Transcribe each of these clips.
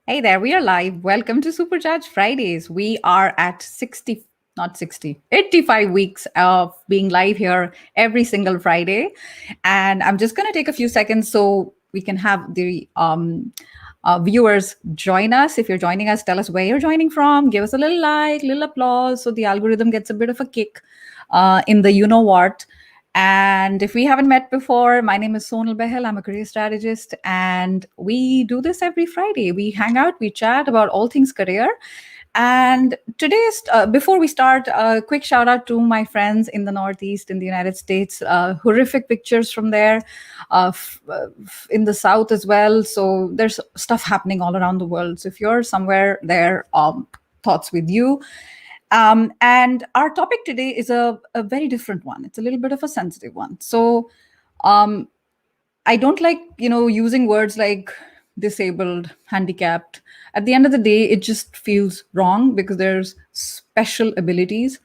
Hey there, we are live. Welcome to Supercharged Fridays. We are at 60, not 60, 85 weeks of being live here every single Friday. And I'm just going to take a few seconds so we can have the viewers join us. If you're joining us, tell us where you're joining from. Give us a little like, little applause so the algorithm gets a bit of a kick in the you know what. And if we haven't met before, my name is Sonal Behel. I'm a career strategist, and we do this every Friday. We hang out, we chat about all things career. And today's, before we start, a quick shout out to my friends in the Northeast in the United States. Horrific pictures from there, in the South as well. So there's stuff happening all around the world. So if you're somewhere there, thoughts with you. And our topic today is a very different one. It's a little bit of a sensitive one. So um, I don't like, using words like disabled, handicapped. At the end of the day, it just feels wrong because there's special abilities.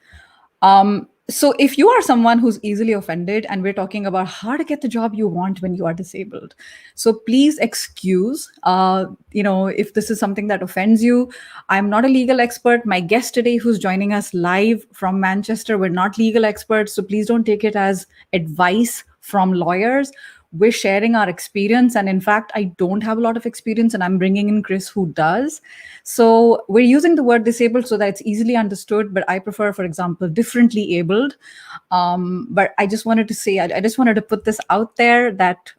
So if you are someone who's easily offended, and we're talking about how to get the job you want when you are disabled, so please excuse, if this is something that offends you. I'm not a legal expert. My guest today, who's joining us live from Manchester, we're not legal experts, so please don't take it as advice from lawyers. We're sharing our experience, and in fact, I don't have a lot of experience, and I'm bringing in Chris, who does. So we're using the word disabled so that it's easily understood, but I prefer, for example, differently abled. But I just wanted to say, I just wanted to put this out there that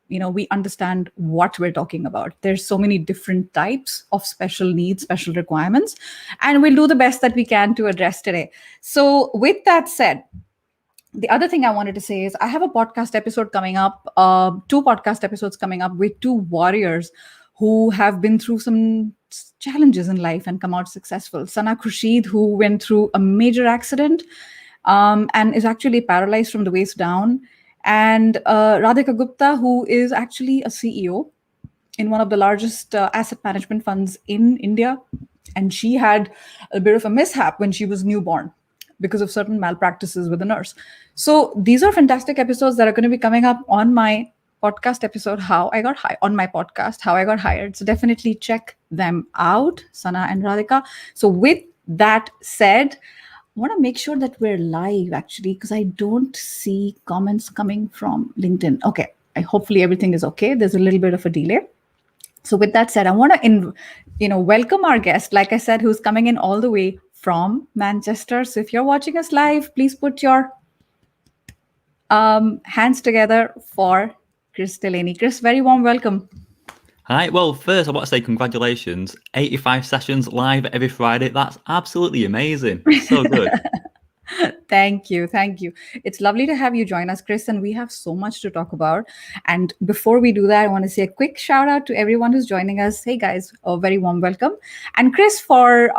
we understand what we're talking about. There's so many different types of special needs, special requirements, and we'll do the best that we can to address today. So with that said, the other thing I wanted to say is I have a podcast episode coming up, two podcast episodes coming up with two warriors who have been through some challenges in life and come out successful. Sana Khurshid, who went through a major accident and is actually paralyzed from the waist down, and Radhika Gupta, who is actually a CEO in one of the largest asset management funds in India. And she had a bit of a mishap when she was newborn because of certain malpractices with a nurse. So these are fantastic episodes that are going to be coming up on my podcast episode, How I Got Hired, on my podcast, How I Got Hired. So definitely check them out, Sana and Radhika. So with that said, I want to make sure that we're live actually, because I don't see comments coming from LinkedIn. Okay. Hopefully everything is okay. There's a little bit of a delay. So with that said, I want to, welcome our guest, like I said, who's coming in all the way from Manchester. So if you're watching us live, please put your hands together for Chris Delaney. Chris, very warm welcome. Hi. Well, first, I want to say congratulations. 85 sessions live every Friday. That's absolutely amazing. So good. Thank you. Thank you. It's lovely to have you join us, Chris, and we have so much to talk about. And before we do that, I want to say a quick shout out to everyone who's joining us. Hey, guys, a very warm welcome. And Chris, for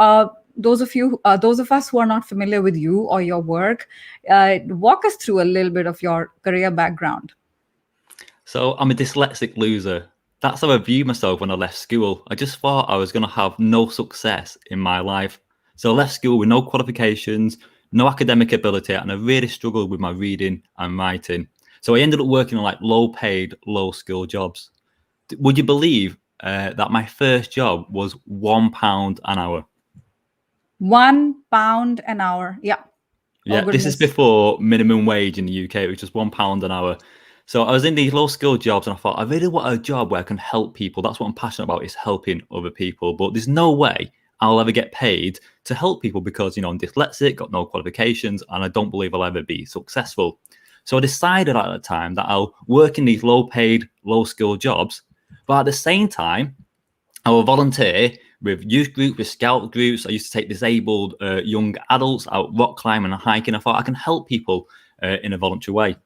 those of us who are not familiar with you or your work, walk us through a little bit of your career background. So I'm a dyslexic loser. That's how I viewed myself when I left school. I just thought I was going to have no success in my life. So I left school with no qualifications, no academic ability, and I really struggled with my reading and writing. So I ended up working on like low-paid, low-skill jobs. Would you believe that my first job was £1 an hour? £1 an hour. Yeah. Yeah, this is before minimum wage in the UK, which is £1 an hour. So I was in these low-skill jobs, and I thought, I really want a job where I can help people. That's what I'm passionate about, is helping other people. But there's no way I'll ever get paid to help people because, I'm dyslexic, got no qualifications, and I don't believe I'll ever be successful. So I decided at the time that I'll work in these low-paid, low-skill jobs, but at the same time, I will volunteer with youth groups, with scout groups. I used to take disabled young adults out rock climbing and hiking. I thought I can help people in a voluntary way.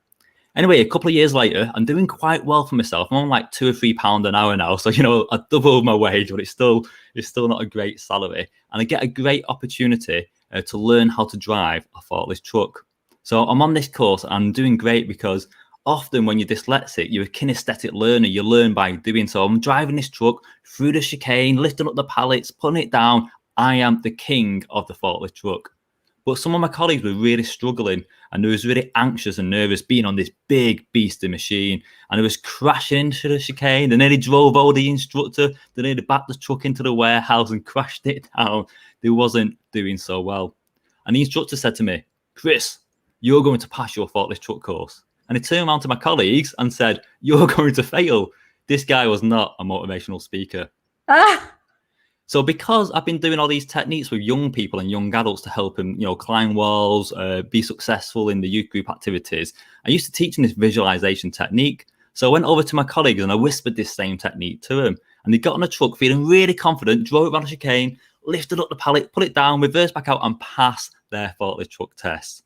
Anyway, a couple of years later, I'm doing quite well for myself. I'm on like £2 or £3 an hour now. So, I doubled my wage, but it's still not a great salary. And I get a great opportunity to learn how to drive a forklift truck. So I'm on this course and I'm doing great because often when you're dyslexic, you're a kinesthetic learner. You learn by doing. So I'm driving this truck through the chicane, lifting up the pallets, putting it down. I am the king of the forklift truck. But some of my colleagues were really struggling, and they was really anxious and nervous being on this big beastie machine, and it was crashing into the chicane. They nearly drove over the instructor. They nearly backed the truck into the warehouse and crashed it down. They wasn't doing so well. And the instructor said to me, Chris, you're going to pass your forklift truck course. And he turned around to my colleagues and said, you're going to fail. This guy was not a motivational speaker. So because I've been doing all these techniques with young people and young adults to help them, climb walls, be successful in the youth group activities, I used to teach them this visualization technique. So I went over to my colleagues and I whispered this same technique to them. And they got on a truck feeling really confident, drove it around a chicane, lifted up the pallet, put it down, reversed back out and passed their forklift truck test.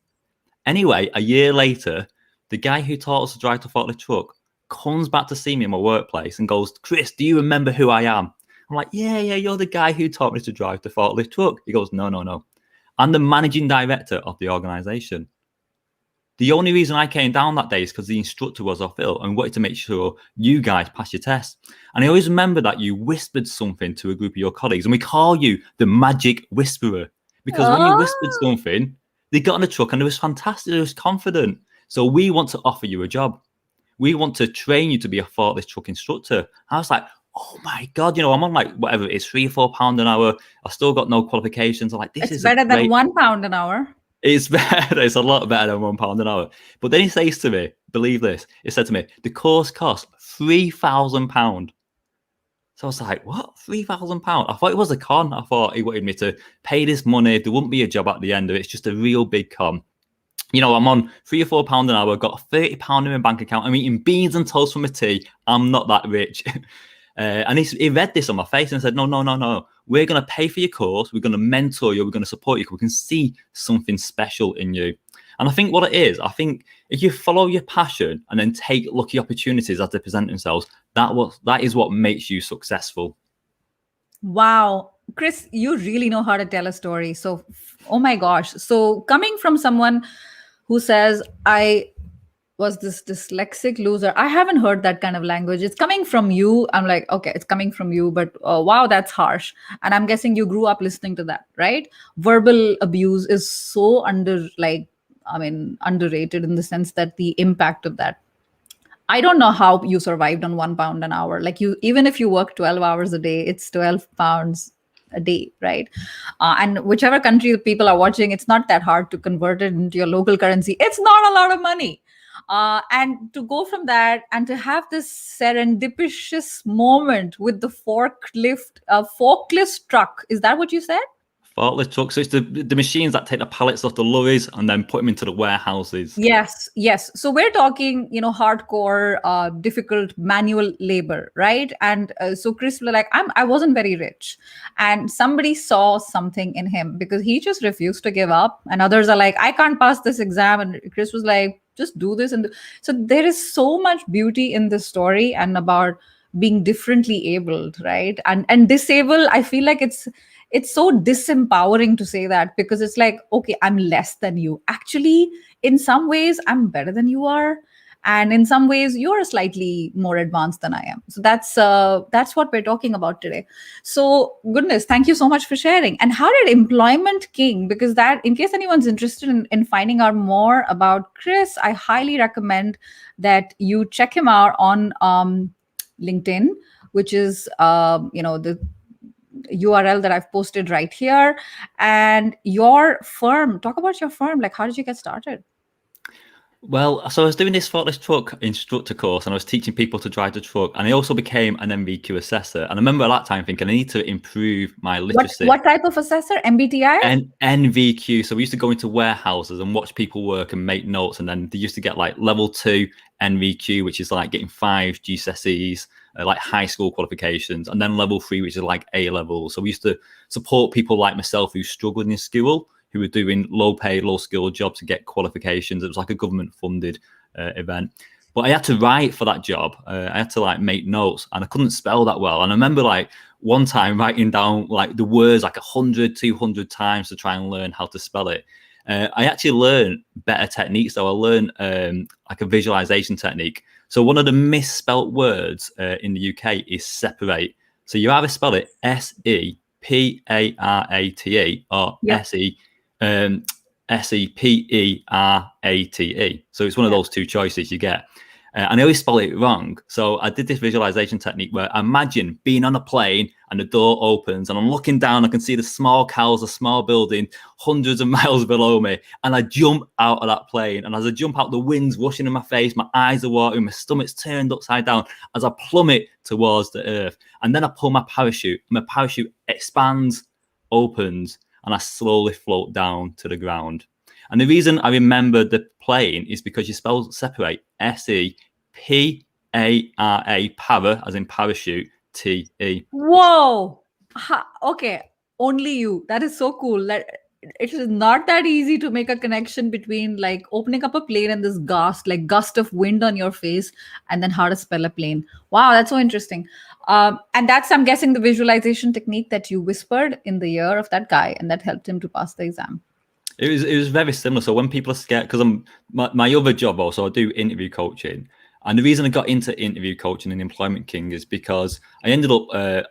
Anyway, a year later, the guy who taught us to drive the forklift truck comes back to see me in my workplace and goes, Chris, do you remember who I am? I'm like, yeah, you're the guy who taught me to drive the forklift truck. He goes, no. I'm the managing director of the organization. The only reason I came down that day is because the instructor was off ill and wanted to make sure you guys pass your test. And I always remember that you whispered something to a group of your colleagues, and we call you the magic whisperer, because when you whispered something, they got on the truck and it was fantastic. It was confident. So we want to offer you a job. We want to train you to be a forklift truck instructor. I was like, oh my God, I'm on like whatever it is, £3 or £4 an hour. I've still got no qualifications. I'm like, this is better than £1 an hour. It's better. It's a lot better than £1 an hour. But then he says to me, believe this, he said to me, the course costs £3,000. So I was like, what? £3,000? I thought it was a con. I thought he wanted me to pay this money. There wouldn't be a job at the end of it. It's just a real big con. I'm on £3 or £4 an hour, got £30 in my bank account. I'm eating beans and toast for my tea. I'm not that rich. And he read this on my face and said, no. We're going to pay for your course. We're going to mentor you. We're going to support you. We can see something special in you. And I think what it is, I think if you follow your passion and then take lucky opportunities as they present themselves, that is what makes you successful. Wow. Chris, you really know how to tell a story. So, oh my gosh. So coming from someone who says, I was this dyslexic loser. I haven't heard that kind of language. It's coming from you. I'm like, okay, it's coming from you, but wow, that's harsh. And I'm guessing you grew up listening to that, right? Verbal abuse is so underrated in the sense that the impact of that. I don't know how you survived on £1 an hour. Like even if you work 12 hours a day, it's £12 a day, right? And whichever country people are watching, it's not that hard to convert it into your local currency. It's not a lot of money. And to go from that and to have this serendipitous moment with the forklift truck, is that what you said? Forklift trucks. So it's the machines that take the pallets off the lorries and then put them into the warehouses. Yes. So we're talking, hardcore, difficult manual labor, right? And so Chris was like, I wasn't very rich, and somebody saw something in him because he just refused to give up. And others are like, I can't pass this exam, and Chris was like, just do this. And so there is so much beauty in this story and about being differently abled, right? And disabled, I feel like it's so disempowering to say that, because it's like, okay, I'm less than you. Actually, in some ways, I'm better than you are. And in some ways, you're slightly more advanced than I am. So that's what we're talking about today. So goodness, thank you so much for sharing. And how did Employment King, because that, in case anyone's interested in finding out more about Chris, I highly recommend that you check him out on LinkedIn, which is, the URL that I've posted right here. And your firm, talk about your firm. Like, how did you get started? Well, so I was doing this forklift truck instructor course and I was teaching people to drive the truck, and I also became an NVQ assessor. And I remember at that time thinking I need to improve my literacy. What type of assessor? MBTI? And NVQ. So we used to go into warehouses and watch people work and make notes, and then they used to get like level 2 NVQ, which is like getting 5 GCSEs, like high school qualifications, and then level 3, which is like A level. So we used to support people like myself who struggled in school, who were doing low paid, low skilled jobs to get qualifications. It was like a government funded event. But I had to write for that job. I had to like make notes, and I couldn't spell that well. And I remember like one time writing down like the words like 100, 200 times to try and learn how to spell it. I actually learned better techniques. So I learned like a visualization technique. So one of the misspelt words in the UK is separate. So you either spell it SEPARATE or Yeah. SE seperate. So it's one of those two choices you get. And I always spell it wrong. So I did this visualization technique where I imagine being on a plane and the door opens and I'm looking down, I can see the small cows, a small building, hundreds of miles below me. And I jump out of that plane. And as I jump out, the wind's washing in my face, my eyes are watering, my stomach's turned upside down as I plummet towards the earth. And then I pull my parachute, and my parachute expands, opens, and I slowly float down to the ground. And the reason I remember the plane is because you spell separate, separate, para, as in parachute, te. Whoa. Okay. Only you. That is so cool. That it is not that easy to make a connection between like opening up a plane and this gust of wind on your face, and then how to spell a plane. Wow, that's so interesting. And that's, I'm guessing, the visualization technique that you whispered in the ear of that guy, and that helped him to pass the exam. It was very similar. So when people are scared, because my other job also, I do interview coaching. And the reason I got into interview coaching and Employment King is because I ended up,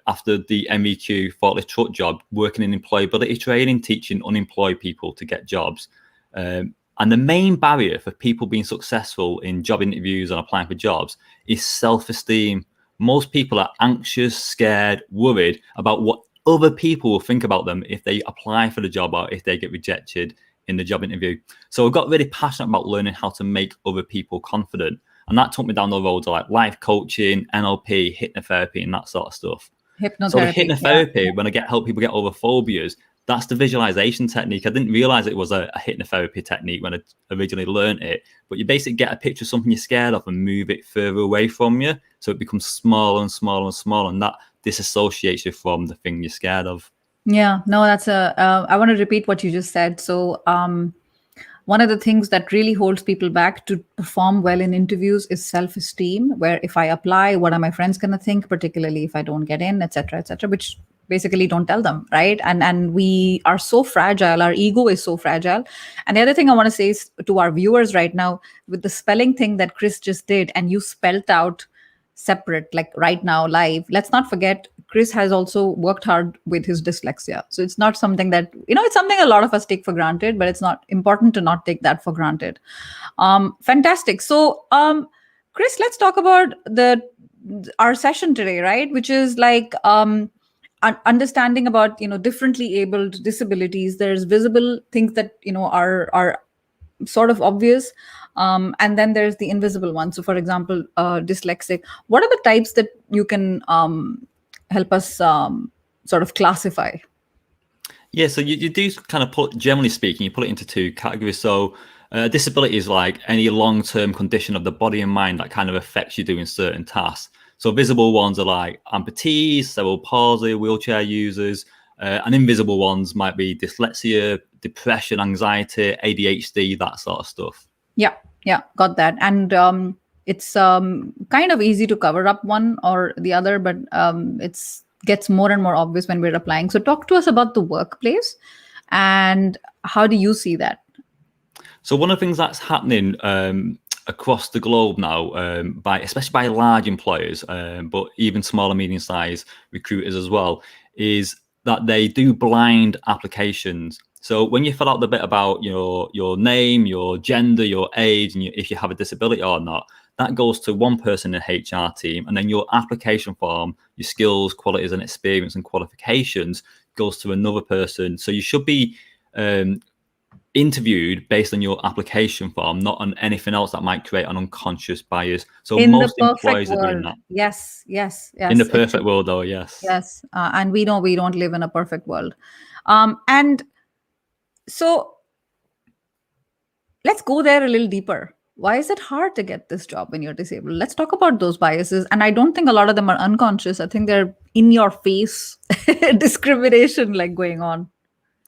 after the MVQ forklift truck job, working in employability training, teaching unemployed people to get jobs. And the main barrier for people being successful in job interviews and applying for jobs is self-esteem. Most people are anxious, scared, worried about what other people will think about them if they apply for the job or if they get rejected in the job interview. So I got really passionate about learning how to make other people confident. And that took me down the road to like life coaching, NLP, hypnotherapy, and that sort of stuff. Hypnotherapy. So the hypnotherapy, when I help people get over phobias, that's the visualization technique. I didn't realize it was a hypnotherapy technique when I originally learned it. But you basically get a picture of something you're scared of and move it further away from you. So it becomes smaller and smaller and smaller. And that disassociates you from the thing you're scared of. Yeah, no, that's I want to repeat what you just said. So, one of the things that really holds people back to perform well in interviews is self-esteem, where if I apply, what are my friends going to think, particularly if I don't get in, et cetera, which basically don't tell them, right? And we are so fragile. Our ego is so fragile. And the other thing I want to say is to our viewers right now, with the spelling thing that Chris just did, and you spelt out separate, like right now, live, let's not forget Chris has also worked hard with his dyslexia. So it's not something that, it's something a lot of us take for granted, but it's not important to not take that for granted. Fantastic. So, Chris, let's talk about our session today, right? Which is like understanding about, differently abled disabilities. There's visible things that, are sort of obvious. And then there's the invisible one. So, for example, dyslexic. What are the types that you can help us sort of classify? Yeah, so you do kind of generally speaking, you put it into two categories. So disability is like any long-term condition of the body and mind that kind of affects you doing certain tasks. So visible ones are like amputees, cerebral palsy, wheelchair users, and invisible ones might be dyslexia, depression, anxiety, ADHD, that sort of stuff. Yeah, got that. And it's kind of easy to cover up one or the other, but it's gets more and more obvious when we're applying. So talk to us about the workplace and how do you see that? So one of the things that's happening across the globe now, especially by large employers, but even small and medium-sized recruiters as well, is that they do blind applications. So when you fill out the bit about your name, your gender, your age, and if you have a disability or not, that goes to one person in the HR team, and then your application form, your skills, qualities, and experience and qualifications goes to another person. So you should be interviewed based on your application form, not on anything else that might create an unconscious bias. So in most the perfect employers world, are doing that. Yes. In the perfect world, though, yes. Yes, and we know we don't live in a perfect world. And so let's go there a little deeper. Why is it hard to get this job when you're disabled? Let's talk about those biases. And I don't think a lot of them are unconscious. I think they're in your face discrimination like going on.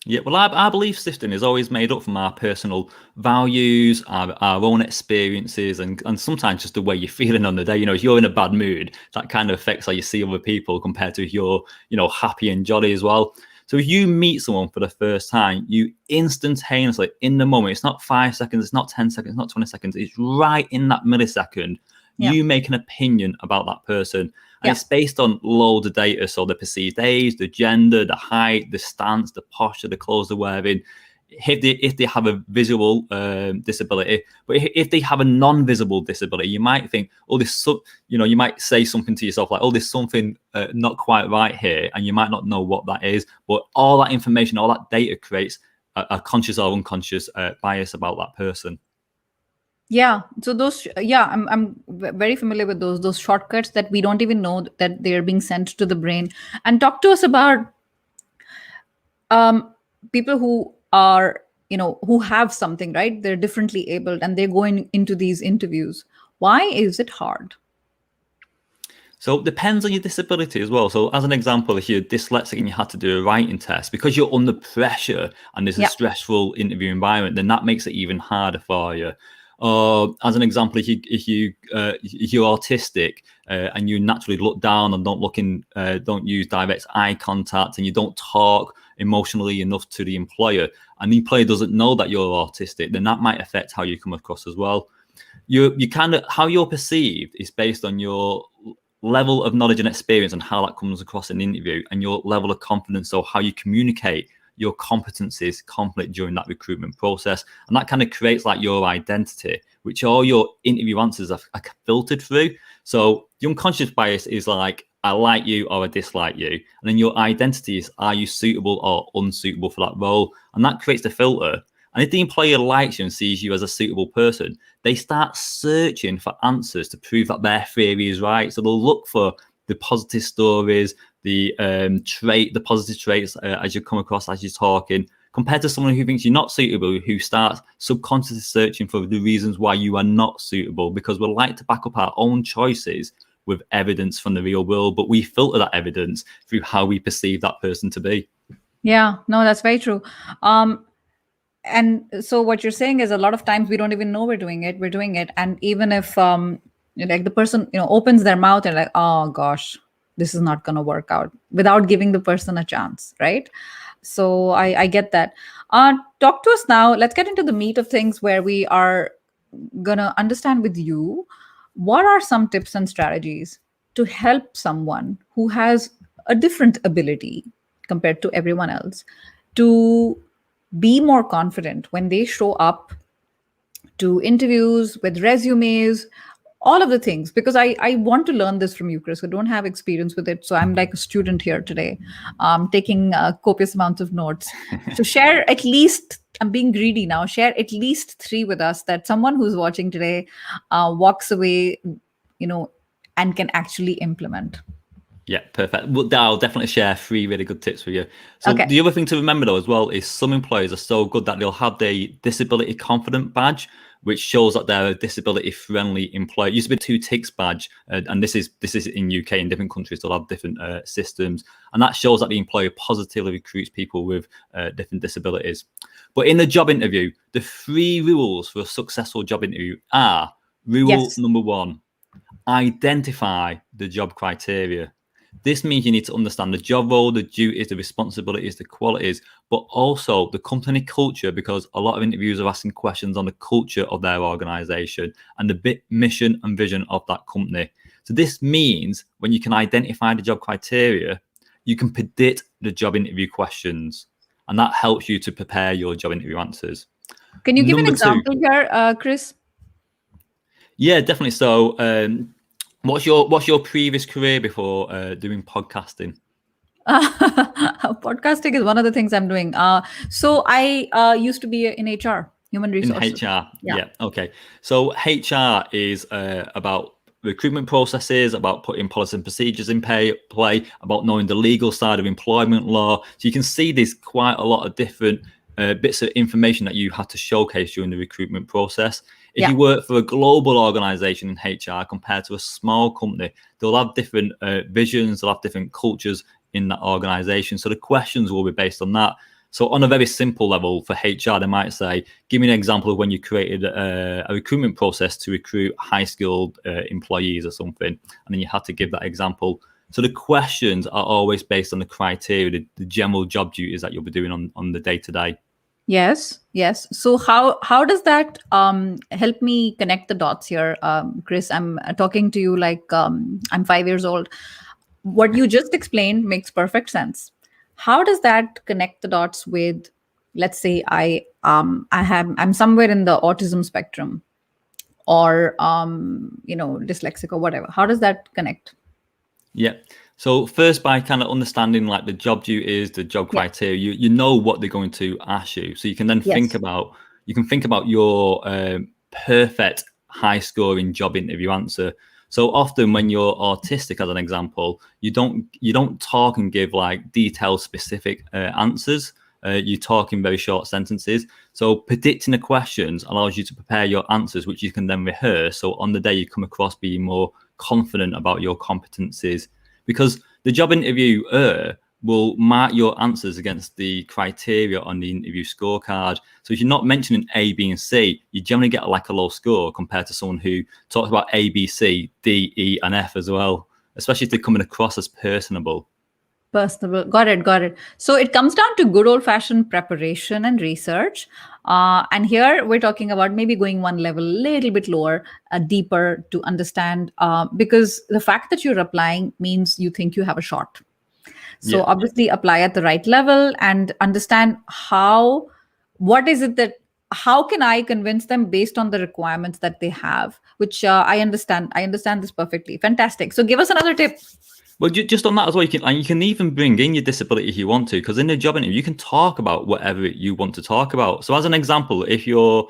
Yeah, well, our belief system is always made up from our personal values, our own experiences, and sometimes just the way you're feeling on the day. If you're in a bad mood, that kind of affects how you see other people compared to if you're, happy and jolly as well. So if you meet someone for the first time, you instantaneously, in the moment, it's not 5 seconds, it's not 10 seconds, it's not 20 seconds, it's right in that millisecond, you make an opinion about that person. And it's based on loads of data. So the perceived age, the gender, the height, the stance, the posture, the clothes they're wearing. if they have a visual disability. But if they have a non-visible disability, you might think, oh, you might say something to yourself like, oh, there's something not quite right here, and you might not know what that is. But all that information, all that data creates a conscious or unconscious bias about that person. Yeah. So those, yeah, I'm very familiar with those shortcuts that we don't even know that they're being sent to the brain. And talk to us about um, people who are, who have something, right? They're differently abled and they're going into these interviews. Why is it hard? So it depends on your disability as well. So as an example, if you're dyslexic and you had to do a writing test, because you're under pressure and there's a Yeah. stressful interview environment, then that makes it even harder for you. Or as an example, if you're autistic and you naturally look down and don't use direct eye contact, and you don't talk emotionally enough to the employer, and the employer doesn't know that you're autistic, then that might affect how you come across as well. You kind of, how you're perceived is based on your level of knowledge and experience and how that comes across in an interview, and your level of confidence, so how you communicate your competencies conflict during that recruitment process. And that kind of creates like your identity, which all your interview answers are filtered through. So the unconscious bias is like, I like you or I dislike you. And then your identity is, are you suitable or unsuitable for that role? And that creates the filter. And if the employer likes you and sees you as a suitable person, they start searching for answers to prove that their theory is right. So they'll look for the positive stories, the positive traits as you come across as you're talking, compared to someone who thinks you're not suitable, who starts subconsciously searching for the reasons why you are not suitable, because we like to back up our own choices with evidence from the real world, but we filter that evidence through how we perceive that person to be. Yeah, no, that's very true. And so what you're saying is a lot of times we don't even know we're doing it. And even if like the person, opens their mouth and like, oh gosh, this is not going to work out, without giving the person a chance, right? So I get that. Talk to us now. Let's get into the meat of things, where we are gonna understand with you what are some tips and strategies to help someone who has a different ability compared to everyone else to be more confident when they show up to interviews with resumes, all of the things. Because I want to learn this from you, Chris. I don't have experience with it, so I'm like a student here today, taking copious amounts of notes. So share at least, I'm being greedy now, share at least 3 with us, that someone who's watching today walks away, and can actually implement. Yeah, perfect. Well, I'll definitely share 3 really good tips with you. So Okay. the other thing to remember though as well is some employers are so good that they'll have the disability confident badge, which shows that they're a disability friendly employer. It used to be 2 ticks badge, and this is in UK. In different countries they'll have different systems, and that shows that the employer positively recruits people with different disabilities. But in the job interview, the 3 rules for a successful job interview are: rule Yes. number 1, identify the job criteria. This means you need to understand the job role, the duties, the responsibilities, the qualities, but also the company culture, because a lot of interviews are asking questions on the culture of their organization and the mission and vision of that company. So this means when you can identify the job criteria, you can predict the job interview questions, and that helps you to prepare your job interview answers. Can you give an Number 2. example here, Chris? Yeah, definitely. So, what's your previous career before doing podcasting? Podcasting is one of the things I'm doing. So I used to be in HR, human In resources. HR, Yeah. yeah, okay. So HR is about recruitment processes, about putting policies and procedures in play, about knowing the legal side of employment law. So you can see there's quite a lot of different bits of information that you have to showcase during the recruitment process. If Yeah. you work for a global organization in HR compared to a small company, they'll have different visions, they'll have different cultures in that organization. So the questions will be based on that. So on a very simple level for HR, they might say, give me an example of when you created a recruitment process to recruit high-skilled employees or something. And then you have to give that example. So the questions are always based on the criteria, the general job duties that you'll be doing on the day-to-day. Yes. Yes. So how does that help me connect the dots here, Chris? I'm talking to you like I'm 5 years old. What you just explained makes perfect sense. How does that connect the dots with let's say I'm somewhere in the autism spectrum, or dyslexic or whatever. How does that connect? Yeah. So first, by kind of understanding like the job duties, the job Yeah. criteria, you know what they're going to ask you. So you can then think Yes. about your perfect high scoring job interview answer. So often when you're autistic, as an example, you don't talk and give like detailed, specific answers. You talk in very short sentences. So predicting the questions allows you to prepare your answers, which you can then rehearse. So on the day you come across being more confident about your competencies, because the job interviewer will mark your answers against the criteria on the interview scorecard. So if you're not mentioning A, B, and C, you generally get like a low score compared to someone who talks about A, B, C, D, E, and F as well, especially if they're coming across as personable. Personable. Got it. So it comes down to good old fashioned preparation and research. And here we're talking about maybe going one level, a little bit lower, deeper to understand, because the fact that you're applying means you think you have a shot. So Yeah. obviously apply at the right level and understand what is it that, how can I convince them based on the requirements that they have, which I understand this perfectly. Fantastic. So give us another tip. Well, just on that as well, you can even bring in your disability if you want to, because in a job interview you can talk about whatever you want to talk about. So, as an example, if you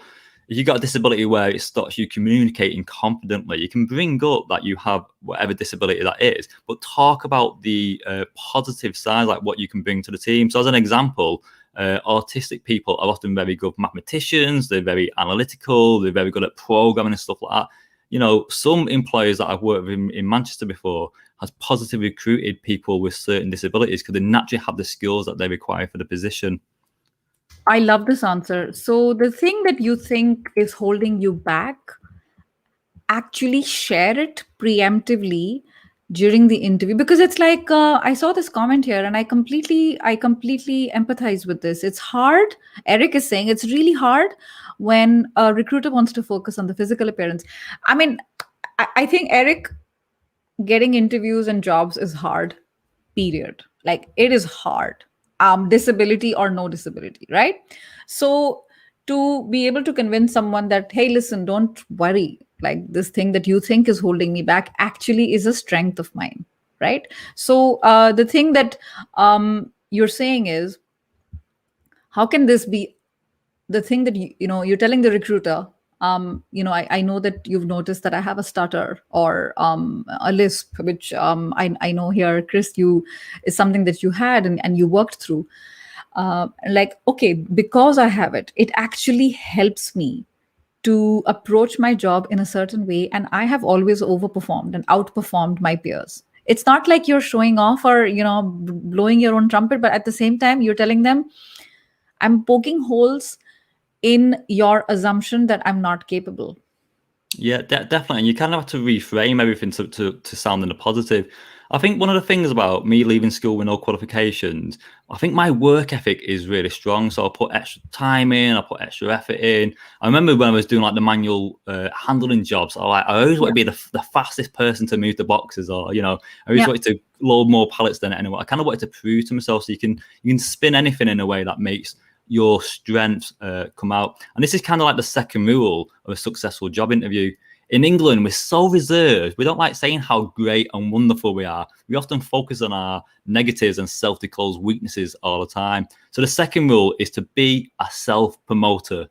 got a disability where it stops you communicating confidently, you can bring up that you have whatever disability that is, but talk about the positive side, like what you can bring to the team. So, as an example, autistic people are often very good mathematicians. They're very analytical. They're very good at programming and stuff like that. Some employers that I've worked with in Manchester before has positively recruited people with certain disabilities because they naturally have the skills that they require for the position. I love this answer. So the thing that you think is holding you back, actually share it preemptively during the interview, because it's like, I saw this comment here and I completely empathize with this. It's hard. Eric is saying it's really hard when a recruiter wants to focus on the physical appearance. I mean, I think, Eric, getting interviews and jobs is hard, period. Like, it is hard, disability or no disability, right? So to be able to convince someone that, hey, listen, don't worry, like, this thing that you think is holding me back actually is a strength of mine, right? So the thing that you're saying is, how can this be the thing that you're telling the recruiter, I know that you've noticed that I have a stutter or a lisp, which I know here, Chris, you is something that you had and you worked through. Like, okay, because I have it, it actually helps me to approach my job in a certain way, and I have always overperformed and outperformed my peers. It's not like you're showing off or blowing your own trumpet, but at the same time you're telling them, I'm poking holes in your assumption that I'm not capable. Yeah, definitely. And you kind of have to reframe everything to sound in a positive. I think one of the things about me leaving school with no qualifications, I think my work ethic is really strong. So I put extra time in, I put extra effort in. I remember when I was doing like the manual handling jobs, I always want to be the fastest person to move the boxes, or I always wanted to load more pallets than anyone. I kind of wanted to prove to myself, so you can spin anything in a way that makes your strengths come out. And this is kind of like the second rule of a successful job interview. In England, we're so reserved. We don't like saying how great and wonderful we are. We often focus on our negatives and self-disclosed weaknesses all the time. So the second rule is to be a self-promoter.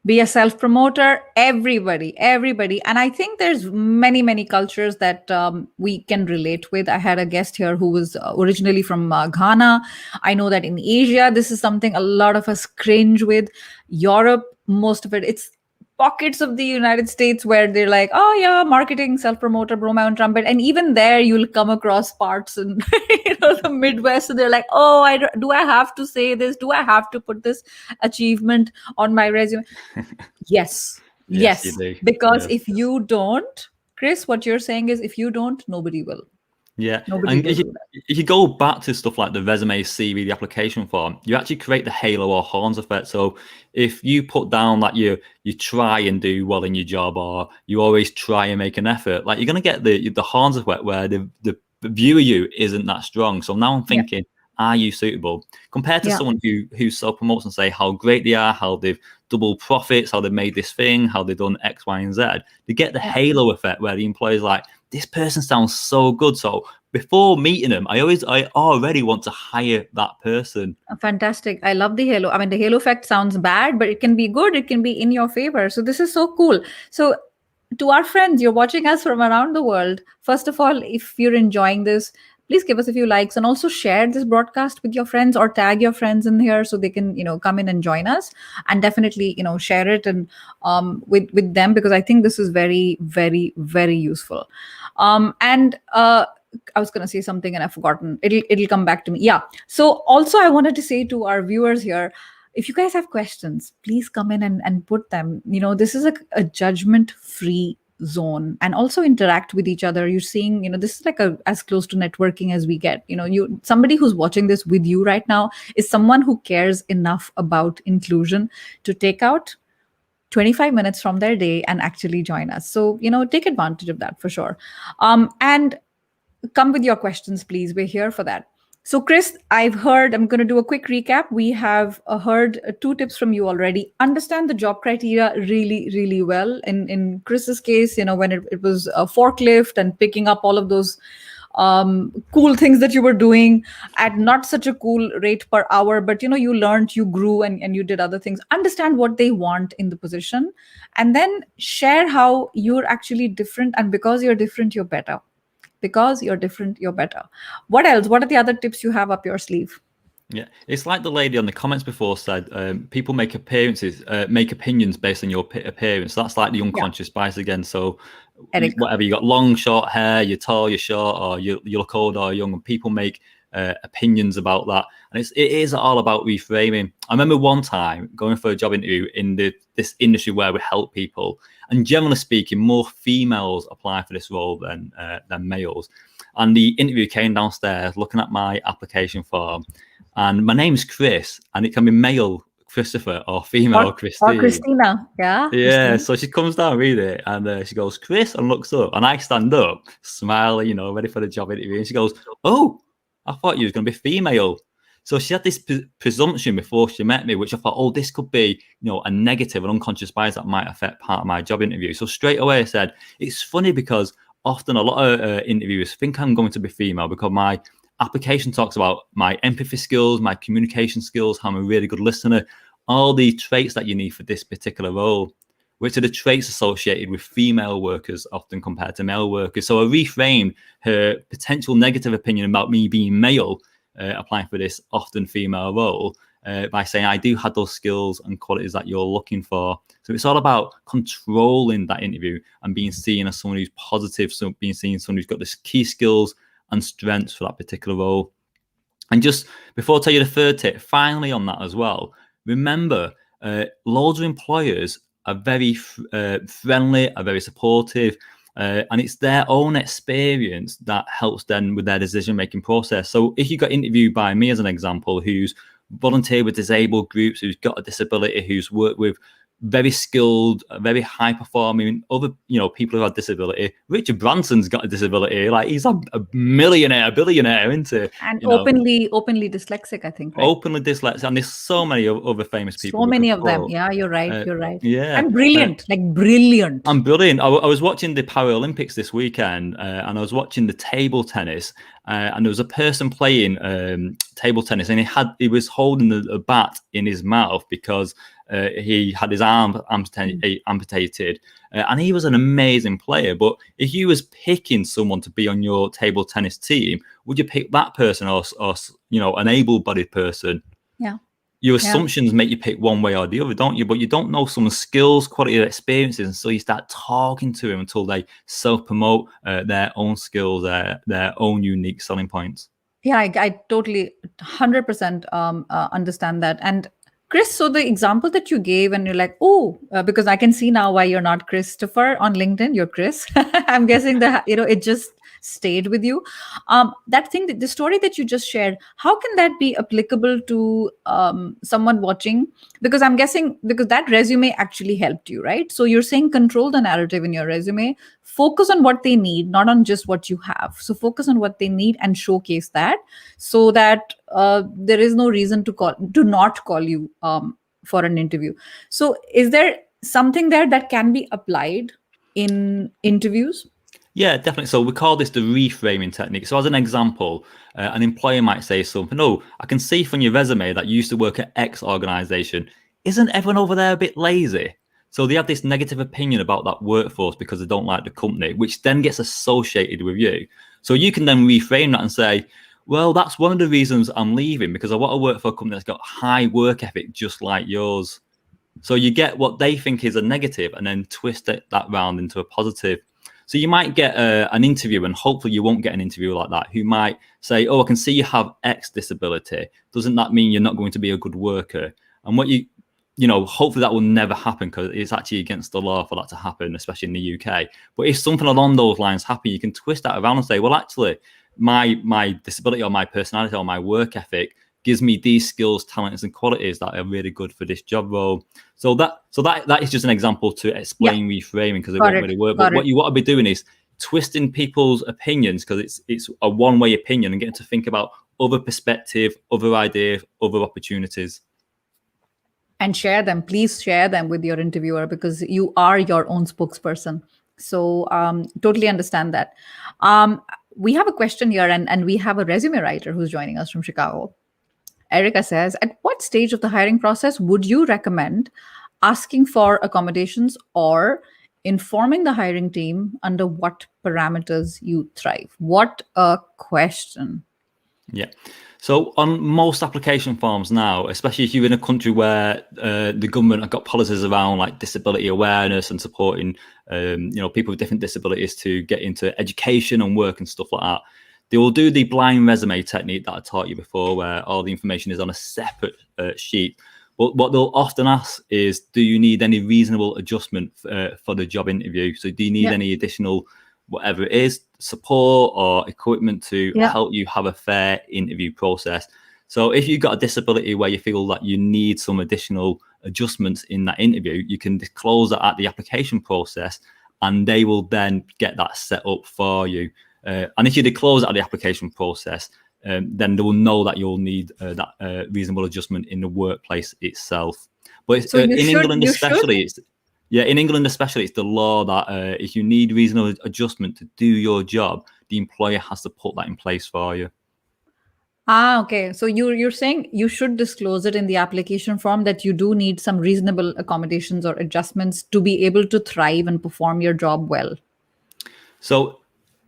Be a self promoter, everybody. And I think there's many cultures that we can relate with. I had a guest here who was originally from Ghana. I know that in Asia this is something a lot of us cringe with. Europe, most of it's pockets of the United States where they're like, oh yeah, marketing, self promoter, blow my own trumpet. And even there you'll come across parts in the Midwest, so they're like, oh, do I have to say this, do I have to put this achievement on my resume? Yes. Yes, you Yes. do. Because Yes. if you don't, Chris, what you're saying is, if you don't, nobody will. Yeah, Nobody and will if you, do that. if you go back to stuff like the resume, CV, the application form, you actually create the halo or horns effect. So if you put down that you try and do well in your job, or you always try and make an effort, like, you're gonna get the horns effect where the view of you isn't that strong. So now I'm Yeah. thinking are you suitable? Compared to Yeah. someone who self-promotes and say how great they are, how they've doubled profits, how they've made this thing, how they've done X, Y, and Z. They get the Yeah. halo effect where the employer's like, this person sounds so good. So before meeting them, I already want to hire that person. Fantastic. I love the halo. I mean, the halo effect sounds bad, but it can be good. It can be in your favor. So this is so cool. So to our friends, you're watching us from around the world. First of all, if you're enjoying this, please give us a few likes and also share this broadcast with your friends or tag your friends in here so they can, come in and join us, and definitely, share it and with them, because I think this is very, very, very useful. And I was going to say something and I've forgotten. It'll come back to me. Yeah. So also I wanted to say to our viewers here, if you guys have questions, please come in and put them. This is a judgment free zone, and also interact with each other. You're seeing, this is like as close to networking as we get. Somebody who's watching this with you right now is someone who cares enough about inclusion to take out 25 minutes from their day and actually join us. So, take advantage of that for sure. And come with your questions, please. We're here for that. So, Chris, I'm going to do a quick recap. We have heard two tips from you already. Understand the job criteria really, really well. In Chris's case, when it was a forklift and picking up all of those cool things that you were doing at not such a cool rate per hour, but you learned, you grew, and you did other things. Understand what they want in the position, and then share how you're actually different, and because you're different, you're better. Because you're different, you're better. What else? What are the other tips you have up your sleeve? Yeah, it's like the lady on the comments before said, people make opinions based on your appearance. That's like the unconscious bias again. So Eric. whatever, you got long, short hair, you're tall, you're short, or you look old or young, and people make opinions about that. And it is all about reframing. I remember one time going for a job interview in this industry where we help people, and generally speaking, more females apply for this role than males. And the interview came downstairs looking at my application form, and my name's Chris, and it can be male Christopher or female Christine. Or Christina. Yeah. Yeah. Christine. So she comes down, read it, and she goes, Chris, and looks up, and I stand up, smile, ready for the job interview. And she goes, oh, I thought you was going to be female. So she had this presumption before she met me, which I thought, oh, this could be, a negative and unconscious bias that might affect part of my job interview. So straight away I said, it's funny because often a lot of interviewers think I'm going to be female because my application talks about my empathy skills, my communication skills, how I'm a really good listener, all the traits that you need for this particular role, which are the traits associated with female workers often compared to male workers. So I reframed her potential negative opinion about me being male, applying for this often female role, by saying I do have those skills and qualities that you're looking for. So it's all about controlling that interview and being seen as someone who's positive, so being seen as someone who's got the key skills and strengths for that particular role. And just before I tell you the third tip, finally on that as well, remember, loads of employers are very friendly, are very supportive, and it's their own experience that helps them with their decision-making process. So if you got interviewed by me as an example, who's volunteered with disabled groups, who's got a disability, who's worked with very skilled, very high performing other, people who have disability. Richard Branson's got a disability. Like, he's a billionaire, isn't he? And openly dyslexic, I think. Right? Openly dyslexic, and there's so many other famous people. So many of them. Yeah, you're right. You're right. Yeah, and brilliant, brilliant. I'm brilliant. I was watching the Paralympics this weekend, and I was watching the table tennis, and there was a person playing table tennis, and he was holding a bat in his mouth because he had his arm amputated, and he was an amazing player. But if you was picking someone to be on your table tennis team, would you pick that person or an able-bodied person? Yeah. Your assumptions make you pick one way or the other, don't you? But you don't know someone's skills, quality, or experiences, and so you start talking to them until they self-promote their own skills, their own unique selling points. Yeah, I totally 100% understand that. And Chris, so the example that you gave, and you're like, because I can see now why you're not Christopher on LinkedIn, you're Chris. I'm guessing that, it just stayed with you. That thing, the story that you just shared, how can that be applicable to someone watching? Because I'm guessing, because that resume actually helped you, right? So you're saying control the narrative in your resume, focus on what they need, not on just what you have. So focus on what they need and showcase that, so that there is no reason to not call you for an interview. So is there something there that can be applied in interviews? Yeah, definitely. So we call this the reframing technique. So as an example, an employer might say something, "Oh, I can see from your resume that you used to work at X organization. Isn't everyone over there a bit lazy?" So they have this negative opinion about that workforce because they don't like the company, which then gets associated with you. So you can then reframe that and say, "Well, that's one of the reasons I'm leaving, because I want to work for a company that's got high work ethic just like yours." So you get what they think is a negative and then twist that round into a positive. So you might get an interview, and hopefully you won't get an interview like that, who might say, "Oh, I can see you have X disability. Doesn't that mean you're not going to be a good worker?" And what hopefully that will never happen, because it's actually against the law for that to happen, especially in the UK. But if something along those lines happen, you can twist that around and say, "Well, actually, my disability or my personality or my work ethic gives me these skills, talents, and qualities that are really good for this job role." So that is just an example to Yeah, explain reframing, because it got won't it, really work. But got what it. you want to be doing is twisting people's opinions, because it's a one-way opinion, and getting to think about other perspective, other ideas, other opportunities. And share them, please share them with your interviewer, because you are your own spokesperson. So totally understand that. We have a question here, and we have a resume writer who's joining us from Chicago. Erica says, at what stage of the hiring process would you recommend asking for accommodations, or informing the hiring team under what parameters you thrive? What a question. Yeah. So on most application forms now, especially if you're in a country where the government have got policies around like disability awareness and supporting, people with different disabilities to get into education and work and stuff like that, they will do the blind resume technique that I taught you before, where all the information is on a separate sheet. But what they'll often ask is, do you need any reasonable adjustment for the job interview? So do you need Yeah. any additional, whatever it is, support or equipment to Yeah. help you have a fair interview process? So if you've got a disability where you feel that you need some additional adjustments in that interview, you can disclose that at the application process, and they will then get that set up for you. And if you disclose it at the application process, then they will know that you'll need that reasonable adjustment in the workplace itself. But So you in should, England you should. especially, in England especially, it's the law that if you need reasonable adjustment to do your job, the employer has to put that in place for you. Okay. So you're saying you should disclose it in the application form that you do need some reasonable accommodations or adjustments to be able to thrive and perform your job well. So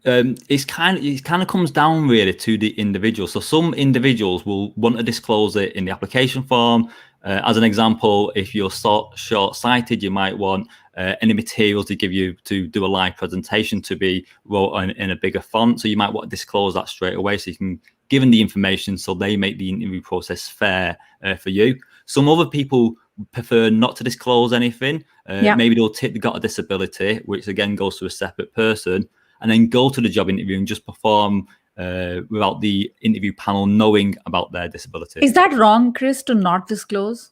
it kind of comes down really to the individual. So some individuals will want to disclose it in the application form. As an example, if you're short-sighted, you might want any materials to give you to do a live presentation to be wrote in a bigger font. So you might want to disclose that straight away, so you can give them the information so they make the interview process fair for you. Some other people prefer not to disclose anything. Yeah. Maybe they'll tick they got a disability, which again goes to a separate person, and then go to the job interview and just perform without the interview panel knowing about their disability. Is that wrong, Chris, to not disclose?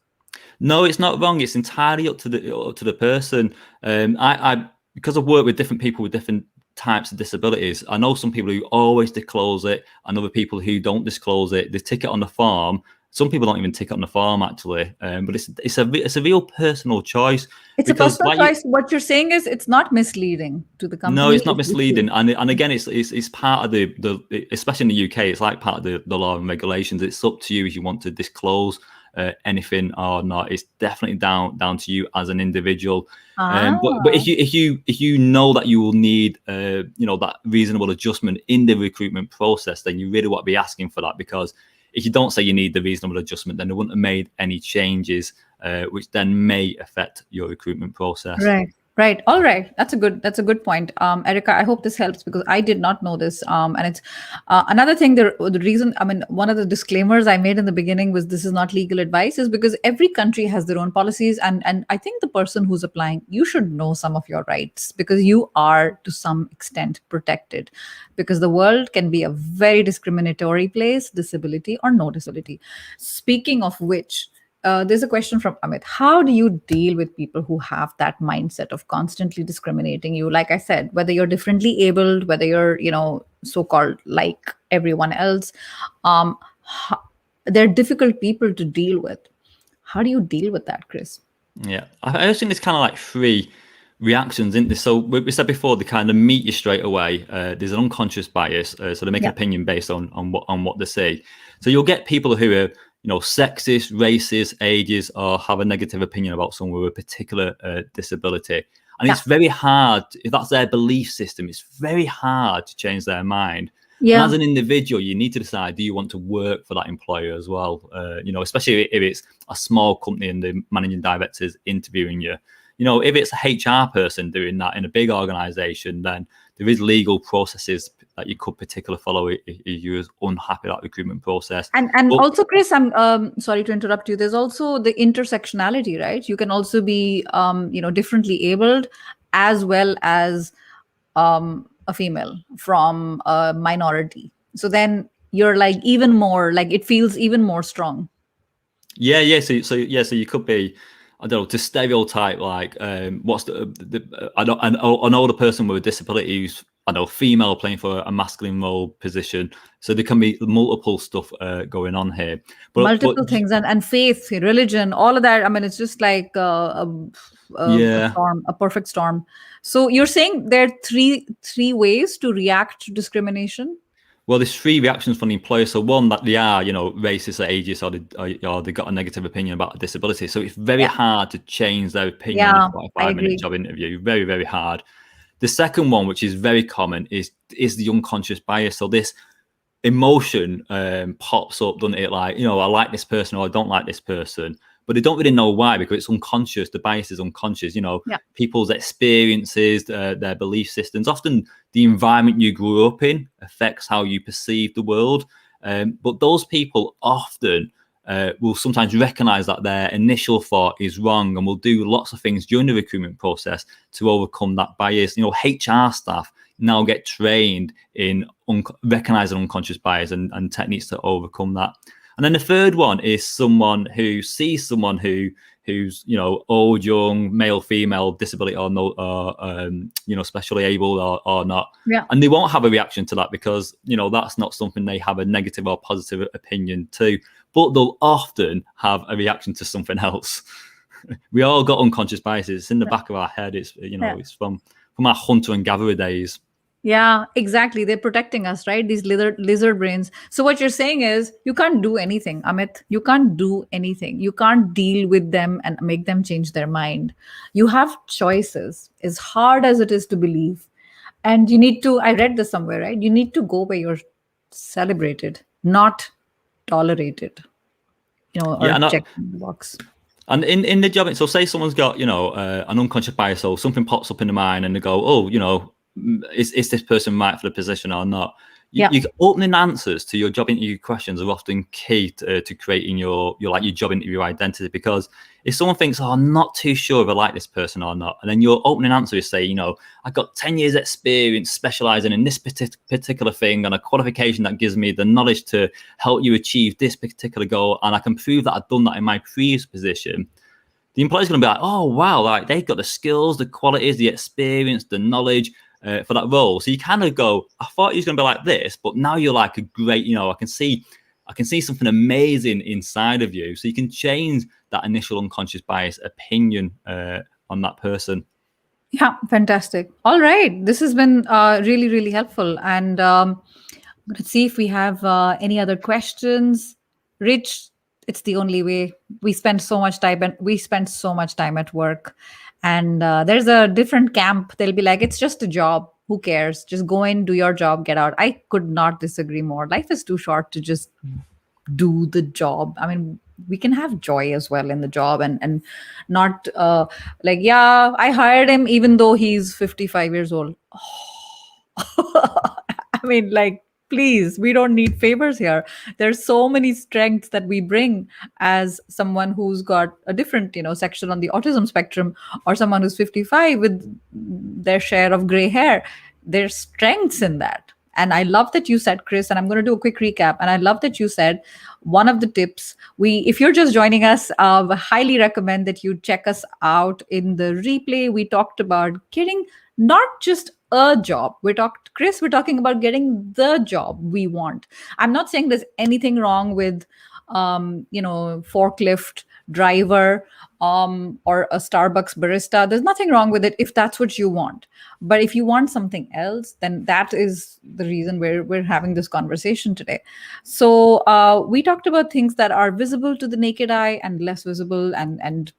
No, it's not wrong. It's entirely up to the person. I because I've worked with different people with different types of disabilities, I know some people who always disclose it, and other people who don't disclose it. They tick it on the form. Some people don't even tick it on the form actually, but it's a real personal choice, It's a because personal like you, choice. What you're saying is it's not misleading to the no, company. it's not misleading, and again, it's part of the especially in the UK, it's like part of the law and regulations. It's up to you if you want to disclose anything or not. It's definitely down to you as an individual. But Ah. if you know that you will need that reasonable adjustment in the recruitment process, then you really want to be asking for that, because if you don't say you need the reasonable adjustment, then they wouldn't have made any changes, which then may affect your recruitment process. Right. Right. All right. That's a good point. Erica, I hope this helps, because I did not know this. And it's another thing. The reason, I mean, one of the disclaimers I made in the beginning was this is not legal advice, is because every country has their own policies. And I think the person who's applying, you should know some of your rights, because you are to some extent protected, because the world can be a very discriminatory place, disability or no disability. Speaking of which, there's a question from Amit. How do you deal with people who have that mindset of constantly discriminating you? Like I said, whether you're differently abled, whether you're, so-called like everyone else. Um, They're difficult people to deal with. How do you deal with that, Chris? Yeah, I just think there's kind of like three reactions, isn't there? So we said before, they kind of meet you straight away. There's an unconscious bias, so they make an Yeah. opinion based on what they see. So you'll get people who are sexist, racist, ageist, or have a negative opinion about someone with a particular disability, and Yeah. it's very hard if that's their belief system. It's very hard to change their mind. And as Yeah. an individual, you need to decide: do you want to work for that employer as well? Especially if it's a small company and the managing director is interviewing you. If it's a HR person doing that in a big organization, then there is legal processes that you could particularly follow if you're unhappy with that recruitment process. And But also, Chris, I'm sorry to interrupt you. There's also the intersectionality, right? You can also be differently abled, as well as a female from a minority. So then you're like even more, like it feels even more strong. yeah. So you could be, I don't know, to stereotype like what's an older person with a disability who's, I know, female playing for a masculine role position. So there can be multiple stuff going on here. But Multiple things, and faith, religion, all of that. I mean, it's just like a yeah. storm, a perfect storm. So you're saying there are three ways to react to discrimination. Well, there's three reactions from the employer. So one, that they are, racist or ageist, or they got a negative opinion about a disability. So it's very Yeah. hard to change their opinion in a Yeah, I 45-minute agree. job interview. Very, very hard. The second one, which is very common, is the unconscious bias. So this emotion pops up, doesn't it? Like, I like this person or I don't like this person, but they don't really know why, because it's unconscious. The bias is unconscious. Yeah. People's experiences, their belief systems. Often the environment you grew up in affects how you perceive the world. But those people often will sometimes recognize that their initial thought is wrong, and will do lots of things during the recruitment process to overcome that bias. HR staff now get trained in recognizing unconscious bias and techniques to overcome that. And then the third one is someone who sees someone who's old, young, male, female, disability or no, or specially able or not, Yeah. and they won't have a reaction to that because that's not something they have a negative or positive opinion to. But they'll often have a reaction to something else. We all got unconscious biases. It's in the back of our head. It's Yeah. it's from our hunter and gatherer days. Yeah, exactly. They're protecting us, right? These lizard brains. So what you're saying is you can't do anything, Amit. You can't do anything. You can't deal with them and make them change their mind. You have choices, as hard as it is to believe. And you need to, I read this somewhere, right? You need to go where you're celebrated, not tolerated, Yeah, or checked in the box. and in the job, so say someone's got an unconscious bias, or something pops up in the mind, and they go, oh, is this person right for the position or not? Yeah. You opening answers to your job interview questions are often key to creating your job interview identity. Because if someone thinks, oh, I'm not too sure if I like this person or not, and then your opening answer is say, I've got 10 years experience specializing in this particular thing, and a qualification that gives me the knowledge to help you achieve this particular goal, and I can prove that I've done that in my previous position. The employer's going to be like, oh, wow, like they've got the skills, the qualities, the experience, the knowledge for that role. So you kind of go, I thought he was going to be like this, but now you're like a great, I can see something amazing inside of you. So you can change that initial unconscious bias opinion on that person. Yeah, fantastic. All right. This has been really, really helpful. And let's see if we have any other questions. Rich, it's the only way. We spend so much time, and we spend so much time at work. And there's a different camp. They'll be like, it's just a job. Who cares? Just go in, do your job, get out. I could not disagree more. Life is too short to just do the job. I mean, we can have joy as well in the job, and not like, yeah, I hired him even though he's 55 years old. I mean, like, please, we don't need favors here. There's so many strengths that we bring as someone who's got a different, section on the autism spectrum, or someone who's 55 with their share of gray hair. There's strengths in that. And I love that you said, Chris, and I'm going to do a quick recap. And I love that you said one of the tips, if you're just joining us, I highly recommend that you check us out in the replay. We talked about getting not just a job. We're talking about getting the job we want. I'm not saying there's anything wrong with forklift driver, or a Starbucks barista. There's nothing wrong with it if that's what you want. But if you want something else, then that is the reason we're having this conversation today. So we talked about things that are visible to the naked eye and less visible, and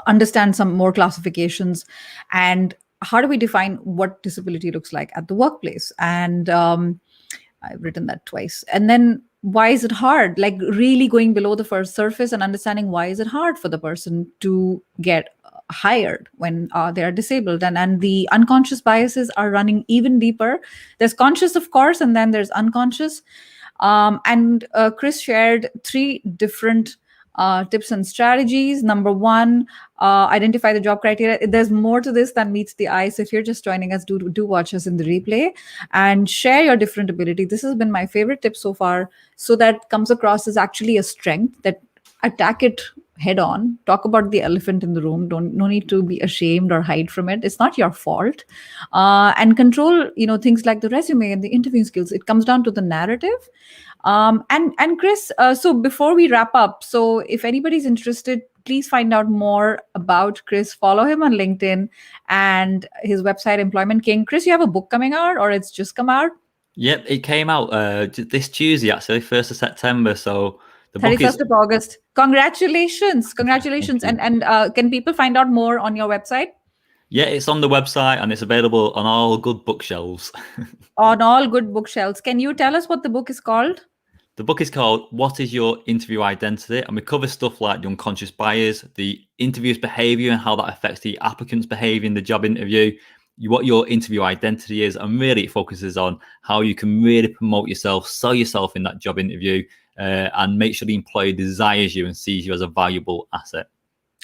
understand some more classifications, and how do we define what disability looks like at the workplace. And I've written that twice. And then why is it hard? Like really going below the first surface and understanding why is it hard for the person to get hired when they are disabled. And the unconscious biases are running even deeper. There's conscious, of course, and then there's unconscious. And Chris shared three different tips and strategies. Number one, identify the job criteria. There's more to this than meets the eye. So if you're just joining us, do watch us in the replay and share your different ability. This has been my favorite tip so far. So that comes across as actually a strength, that attack it head on. Talk about the elephant in the room. No need to be ashamed or hide from it. It's not your fault. And control, things like the resume and the interview skills. It comes down to the narrative. And Chris, so before we wrap up, so if anybody's interested, please find out more about Chris. Follow him on LinkedIn and his website, Employment King. Chris, you have a book coming out, or it's just come out? Yep, it came out this Tuesday, actually, 1st of September. So the book 31st is... of August. Congratulations. And can people find out more on your website? Yeah, it's on the website and it's available on all good bookshelves. On all good bookshelves. Can you tell us what the book is called? The book is called What is Your Interview Identity? And we cover stuff like the unconscious bias, the interviewer's behavior and how that affects the applicant's behavior in the job interview, what your interview identity is, and really it focuses on how you can really promote yourself, sell yourself in that job interview, and make sure the employer desires you and sees you as a valuable asset.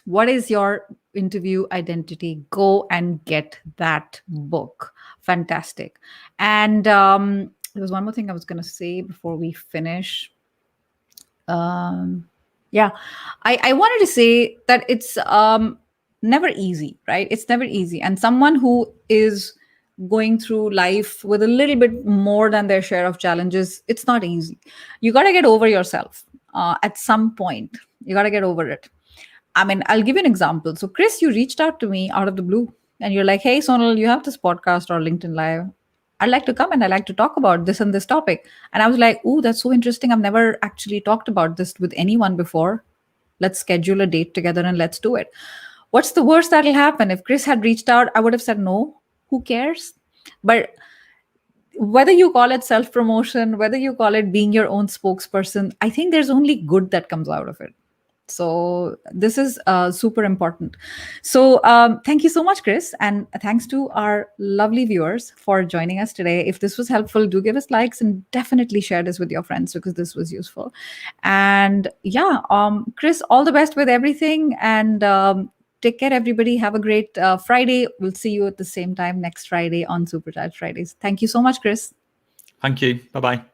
What is your interview identity? Go and get that book. Fantastic. And there was one more thing I was going to say before we finish. Yeah, I wanted to say that it's never easy, right? It's never easy. And someone who is going through life with a little bit more than their share of challenges, it's not easy. You got to get over yourself at some point. You got to get over it. I mean, I'll give you an example. So, Chris, you reached out to me out of the blue and you're like, hey, Sonal, you have this podcast or LinkedIn Live. I'd like to come and I'd like to talk about this and this topic. And I was like, oh, that's so interesting. I've never actually talked about this with anyone before. Let's schedule a date together and let's do it. What's the worst that'll happen? If Chris had reached out, I would have said no. Who cares? But whether you call it self-promotion, whether you call it being your own spokesperson, I think there's only good that comes out of it. So this is super important. So thank you so much, Chris. And thanks to our lovely viewers for joining us today. If this was helpful, do give us likes and definitely share this with your friends because this was useful. And yeah, Chris, all the best with everything. And take care, everybody. Have a great Friday. We'll see you at the same time next Friday on Supercharged Fridays. Thank you so much, Chris. Thank you. Bye-bye.